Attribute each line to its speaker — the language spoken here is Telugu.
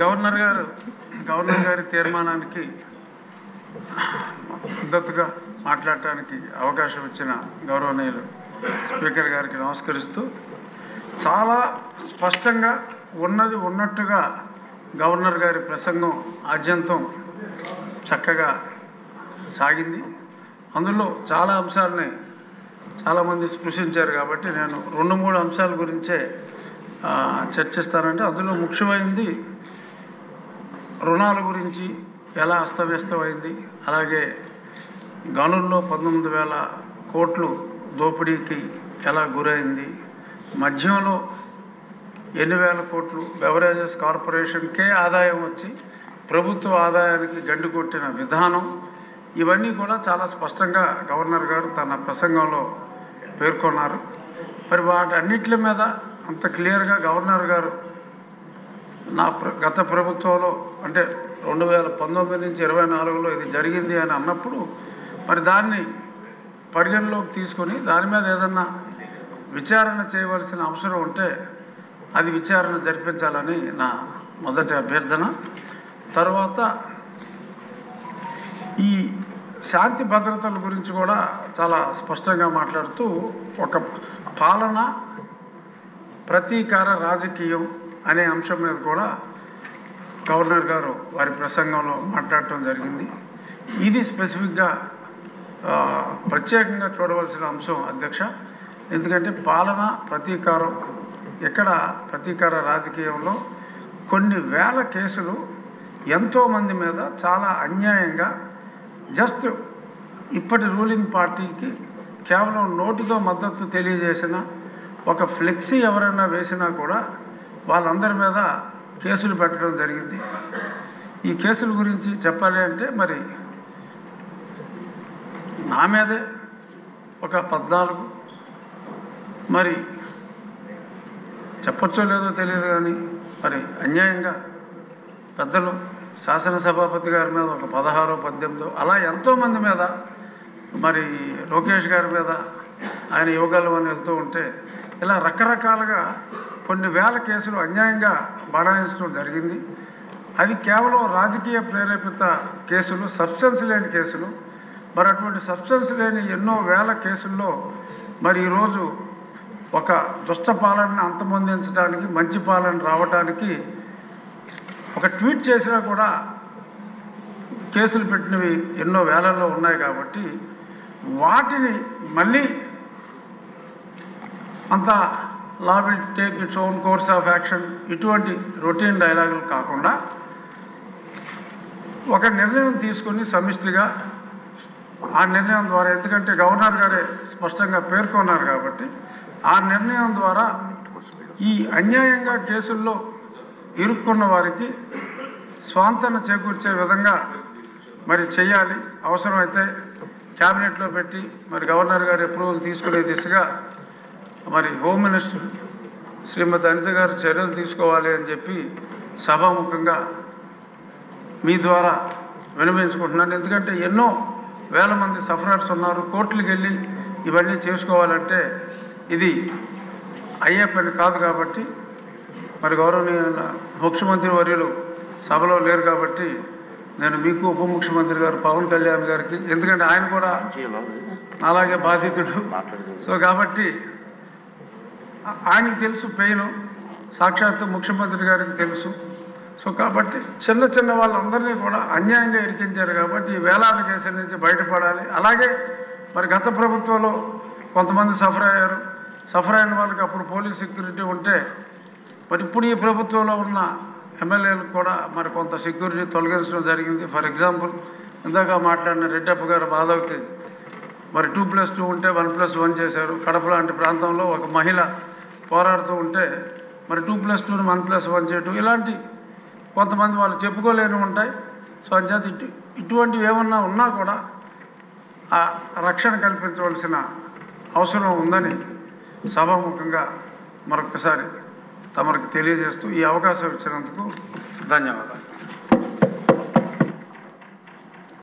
Speaker 1: గవర్నర్ గారి తీర్మానానికి మద్దతుగా మాట్లాడటానికి అవకాశం ఇచ్చిన గౌరవనీయులు స్పీకర్ గారికి నమస్కరిస్తూ, చాలా స్పష్టంగా ఉన్నది ఉన్నట్టుగా గవర్నర్ గారి ప్రసంగం ఆద్యంతం చక్కగా సాగింది. అందులో చాలా అంశాలని చాలామంది స్పృశించారు కాబట్టి నేను 2-3 అంశాల గురించే చర్చిస్తానంటే, అందులో ముఖ్యమైనది రుణాల గురించి ఎలా అస్తవ్యస్తమైంది, అలాగే గనుల్లో 19,000 కోట్లు దోపిడీకి ఎలా గురైంది, మద్యంలో ఎన్ని వేల కోట్లు బెవరేజెస్ కార్పొరేషన్కే ఆదాయం వచ్చి ప్రభుత్వ ఆదాయానికి గండి కొట్టిన విధానం, ఇవన్నీ కూడా చాలా స్పష్టంగా గవర్నర్ గారు తన ప్రసంగంలో పేర్కొన్నారు. మరి వాటన్నిటి మీద అంత క్లియర్గా గవర్నర్ గారు గత ప్రభుత్వంలో అంటే 2019 నుంచి 24లో ఇది జరిగింది అని అన్నప్పుడు, మరి దాన్ని పరిగణలోకి తీసుకొని దాని మీద ఏదన్నా విచారణ చేయవలసిన అవసరం ఉంటే అది విచారణ జరిపించాలని నా మొదటి అభ్యర్థన. తర్వాత ఈ శాంతి భద్రతల గురించి కూడా చాలా స్పష్టంగా మాట్లాడుతూ, ఒక పాలన ప్రతీకార రాజకీయం అనే అంశం మీద కూడా గవర్నర్ గారు వారి ప్రసంగంలో మాట్లాడటం జరిగింది. ఇది స్పెసిఫిక్గా ప్రత్యేకంగా చూడవలసిన అంశం అధ్యక్ష. ఎందుకంటే పాలన ప్రతీకారం, ఎక్కడ ప్రతీకార రాజకీయంలో కొన్ని వేల కేసులు ఎంతోమంది మీద చాలా అన్యాయంగా జస్ట్ ఇప్పటి రూలింగ్ పార్టీకి కేవలం నోటితో మద్దతు తెలియజేసిన ఒక ఫ్లెక్సీ ఎవరైనా వేసినా కూడా వాళ్ళందరి మీద కేసులు పెట్టడం జరిగింది. ఈ కేసుల గురించి చెప్పాలి అంటే మరి నా మీదే ఒక 14, మరి చెప్పచ్చో లేదో తెలియదు కానీ మరి అన్యాయంగా పెద్దలు శాసనసభాపతి గారి మీద ఒక 16-18, అలా ఎంతోమంది మీద, మరి లోకేష్ గారి మీద ఆయన యోగాలు అని వెళ్తూ ఉంటే ఇలా రకరకాలుగా కొన్ని వేల కేసులు అన్యాయంగా బడాయించడం జరిగింది. అది కేవలం రాజకీయ ప్రేరేపిత కేసులు, సబ్స్టెన్స్ లేని కేసులు. మరి అటువంటి సబ్స్టెన్స్ లేని ఎన్నో వేల కేసుల్లో మరి ఈరోజు ఒక దుష్ట పాలనను అంతమొందించడానికి, మంచి పాలన రావడానికి ఒక ట్వీట్ చేసినా కూడా కేసులు పెట్టినవి ఎన్నో వేలల్లో ఉన్నాయి. కాబట్టి వాటిని మళ్ళీ అంత law will take its own course of action, ఇటువంటి రొటీన్ డైలాగులు కాకుండా ఒక నిర్ణయం తీసుకొని సమిష్టిగా ఆ నిర్ణయం ద్వారా, ఎందుకంటే గవర్నర్ గారే స్పష్టంగా పేర్కొన్నారు కాబట్టి ఆ నిర్ణయం ద్వారా ఈ అన్యాయంగా కేసుల్లో ఇరుక్కున్న వారికి స్వాంతన చేకూర్చే విధంగా మరి చేయాలి. అవసరమైతే క్యాబినెట్లో పెట్టి మరి గవర్నర్ గారు అప్రూవల్ తీసుకునే దిశగా మరి హోమ్ మినిస్టర్ శ్రీమతి అనిత గారు చర్యలు తీసుకోవాలి అని చెప్పి సభాముఖంగా మీ ద్వారా విన్నవించుకుంటున్నాను. ఎందుకంటే ఎన్నో వేల మంది సఫరర్స్ ఉన్నారు. కోర్టులకు వెళ్ళి ఇవన్నీ చేసుకోవాలంటే ఇది అయ్యే పని కాదు. కాబట్టి మరి గౌరవనీయ ముఖ్యమంత్రి వర్యులు సభలో లేరు కాబట్టి నేను మీకు ఉప ముఖ్యమంత్రి గారు పవన్ కళ్యాణ్ గారికి, ఎందుకంటే ఆయన కూడా అలాగే బాధితుడు, సో కాబట్టి ఆయనకి తెలుసు పెయిన్, సాక్షాత్తు ముఖ్యమంత్రి గారికి తెలుసు. సో కాబట్టి చిన్న చిన్న వాళ్ళందరినీ కూడా అన్యాయంగా ఇరికించారు. కాబట్టి ఈ వేలాది కేసుల నుంచి బయటపడాలి. అలాగే మరి గత ప్రభుత్వంలో కొంతమంది సఫర్ అయ్యారు. సఫర్ అయిన వాళ్ళకి అప్పుడు పోలీస్ సెక్యూరిటీ ఉంటే, మరి ఇప్పుడు ఈ ప్రభుత్వంలో ఉన్న ఎమ్మెల్యేలకు కూడా మరి కొంత సెక్యూరిటీ తొలగించడం జరిగింది. ఫర్ ఎగ్జాంపుల్ ఇందాక మాట్లాడిన రెడ్డప్ప గారు మాధవ్కి మరి 2+2 ఉంటే 1+1 చేశారు. కడప లాంటి ప్రాంతంలో ఒక మహిళ పోరాడుతూ ఉంటే మరి 2+2ని 1+1 చేయటం, ఇలాంటి కొంతమంది వాళ్ళు చెప్పుకోలేని ఉంటాయి. సో అంచేత ఇటువంటివి ఏమన్నా ఉన్నా కూడా ఆ రక్షణ కల్పించవలసిన అవసరం ఉందని సభాముఖంగా మరొకసారి తమరికి తెలియజేస్తూ ఈ అవకాశం ఇచ్చినందుకు ధన్యవాదాలు.